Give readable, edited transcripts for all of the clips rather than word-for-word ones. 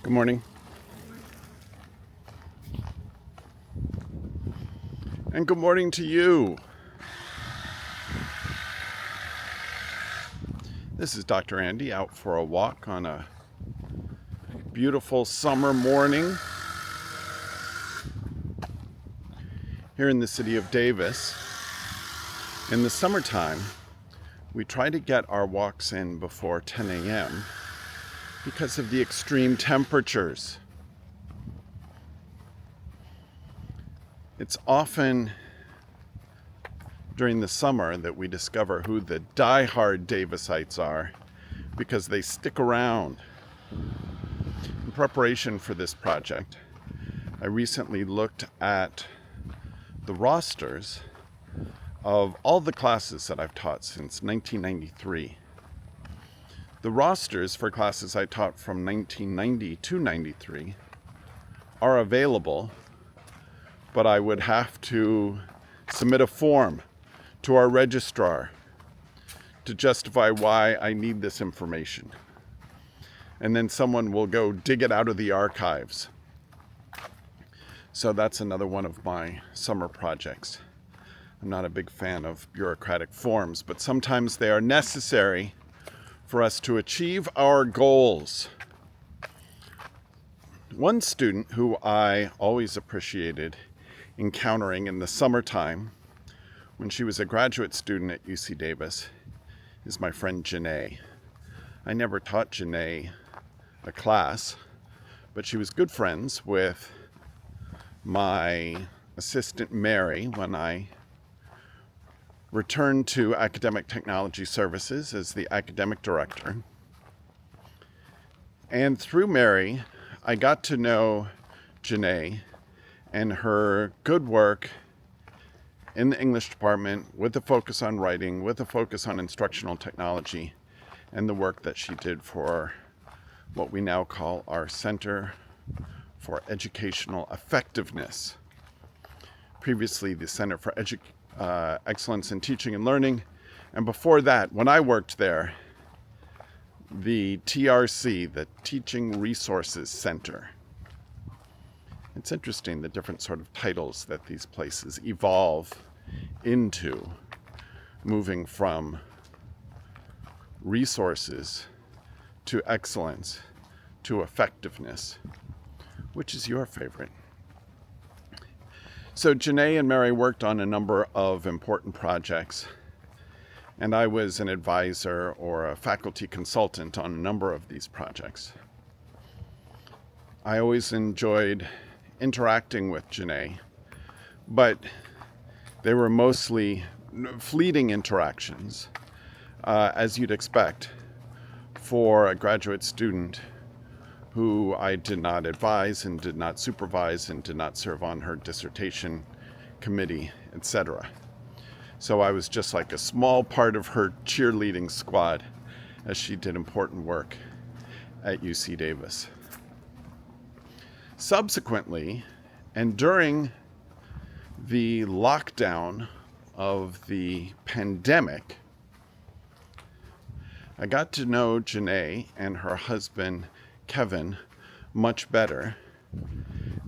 Good morning. And good morning to you. This is Dr. Andy out for a walk on a beautiful summer morning here in the city of Davis. In the summertime, we try to get our walks in before 10 a.m. because of the extreme temperatures. It's often during the summer that we discover who the die-hard Davisites are because they stick around. In preparation for this project, I recently looked at the rosters of all the classes that I've taught since 1993. The rosters for classes I taught from 1990 to 93 are available, but I would have to submit a form to our registrar to justify why I need this information. And then someone will go dig it out of the archives. So that's another one of my summer projects. I'm not a big fan of bureaucratic forms, but sometimes they are necessary for us to achieve our goals. One student who I always appreciated encountering in the summertime when she was a graduate student at UC Davis is my friend Jenae. I never taught Jenae a class, but she was good friends with my assistant Mary when I returned to Academic Technology Services as the academic director. And through Mary, I got to know Jenae and her good work in the English department with a focus on writing, with a focus on instructional technology, and the work that she did for what we now call our Center for Educational Effectiveness. Previously, the Center for Excellence in Teaching and Learning, and before that, when I worked there, the TRC, the Teaching Resources Center. It's interesting the different sort of titles that these places evolve into, moving from resources to excellence to effectiveness. Which is your favorite? So Jenae and Mary worked on a number of important projects, and I was an advisor or a faculty consultant on a number of these projects. I always enjoyed interacting with Jenae, but they were mostly fleeting interactions, as you'd expect for a graduate student who I did not advise and did not supervise and did not serve on her dissertation committee, etc. So I was just like a small part of her cheerleading squad as she did important work at UC Davis. Subsequently, and during the lockdown of the pandemic, I got to know Jenae and her husband Kevin much better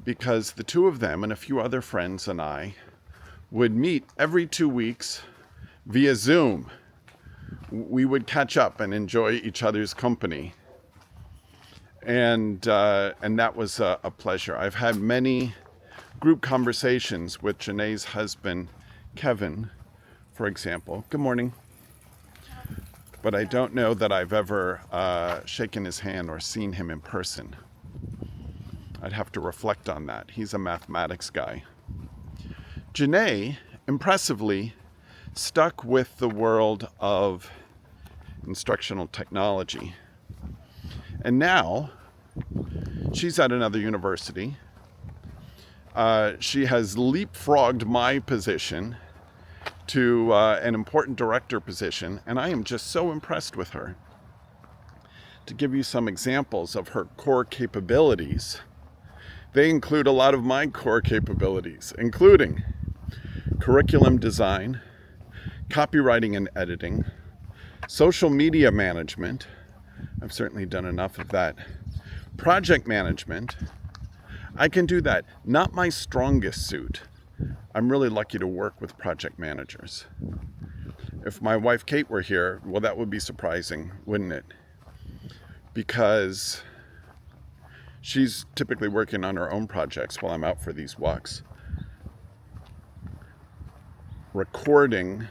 because the two of them and a few other friends and I would meet every 2 weeks via Zoom. We would catch up and enjoy each other's company. And that was a pleasure. I've had many group conversations with Jenae's husband, Kevin, for example. Good morning. But I don't know that I've ever shaken his hand or seen him in person. I'd have to reflect on that. He's a mathematics guy. Jenae, impressively, stuck with the world of instructional technology. And now, she's at another university. She has leapfrogged my position to an important director position, and I am just so impressed with her. To give you some examples of her core capabilities, they include a lot of my core capabilities, including curriculum design, copywriting and editing, social media management. I've certainly done enough of that Project management, I can do that. Not my strongest suit. I'm really lucky to work with project managers. If my wife Kate were here, well, that would be surprising, wouldn't it? Because she's typically working on her own projects while I'm out for these walks, recording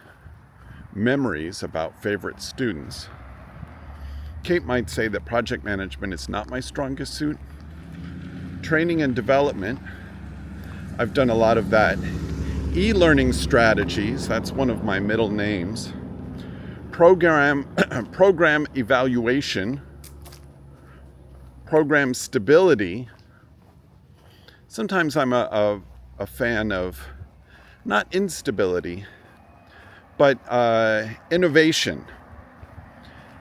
memories about favorite students. Kate might say that project management is not my strongest suit. Training and development, I've done a lot of that. E-learning strategies, that's one of my middle names. Program evaluation, program stability. Sometimes I'm a fan of not instability, but innovation.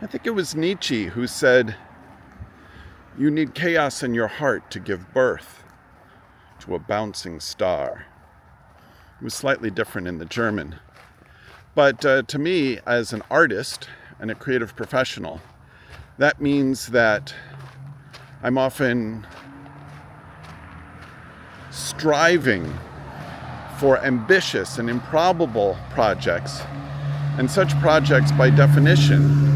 I think it was Nietzsche who said, "You need chaos in your heart to give birth to a bouncing star." It was slightly different in the German. But to me, as an artist and a creative professional, that means that I'm often striving for ambitious and improbable projects. And such projects, by definition,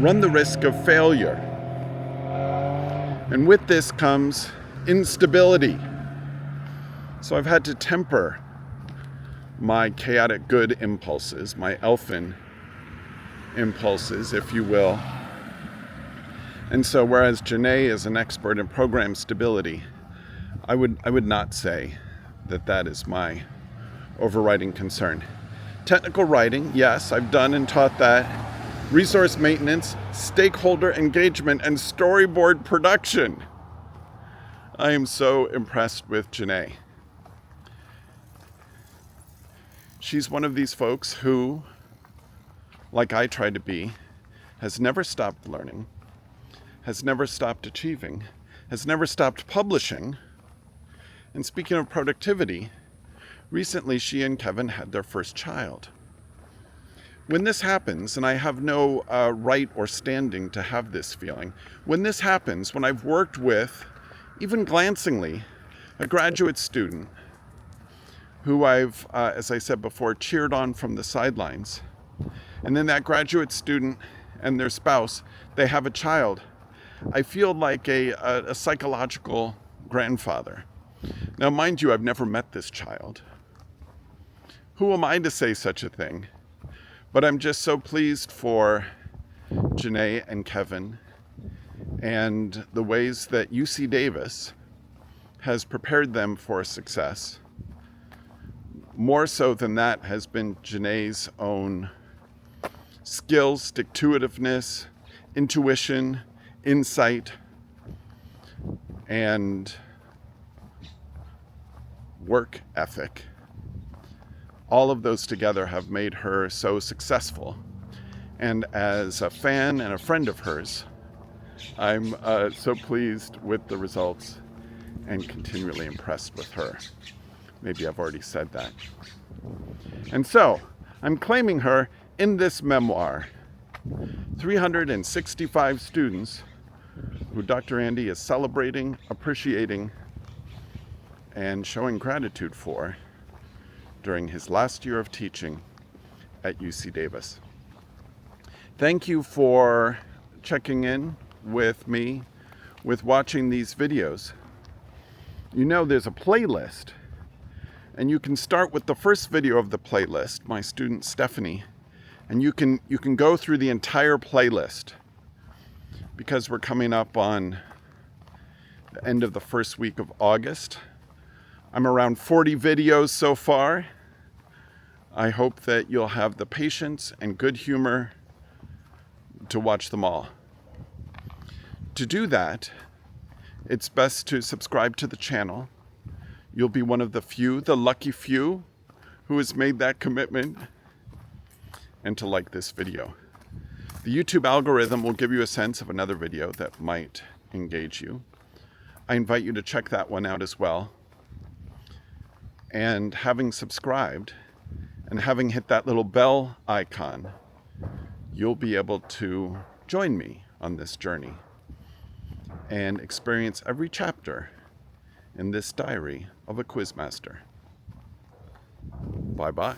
run the risk of failure. And with this comes instability. So I've had to temper my chaotic good impulses, my elfin impulses, if you will. And so whereas Jenae is an expert in program stability, I would not say that that is my overriding concern. Technical writing, yes, I've done and taught that. Resource maintenance, stakeholder engagement, and storyboard production. I am so impressed with Jenae. She's one of these folks who, like I try to be, has never stopped learning, has never stopped achieving, has never stopped publishing. And speaking of productivity, recently she and Kevin had their first child. When this happens, and I have no right or standing to have this feeling, when this happens, when I've worked with, even glancingly, a graduate student who I've, as I said before, cheered on from the sidelines, and then that graduate student and their spouse, they have a child, I feel like a psychological grandfather. Now, mind you, I've never met this child. Who am I to say such a thing? But I'm just so pleased for Jenae and Kevin and the ways that UC Davis has prepared them for success. More so than that has been Jenae's own skills, stick-to-itiveness, intuition, insight, and work ethic. All of those together have made her so successful. And as a fan and a friend of hers, I'm so pleased with the results and continually impressed with her. Maybe I've already said that. And so, I'm claiming her in this memoir. 365 students who Dr. Andy is celebrating, appreciating, and showing gratitude for during his last year of teaching at UC Davis. Thank you for checking in with me, with watching these videos. You know there's a playlist, and you can start with the first video of the playlist, my student Stephanie, and you can go through the entire playlist because we're coming up on the end of the first week of August. I'm around 40 videos so far. I hope that you'll have the patience and good humor to watch them all. To do that, it's best to subscribe to the channel. You'll be one of the few, the lucky few, who has made that commitment, and to like this video. The YouTube algorithm will give you a sense of another video that might engage you. I invite you to check that one out as well. And having subscribed and having hit that little bell icon, you'll be able to join me on this journey. and experience every chapter in this diary of a quizmaster. Bye-bye.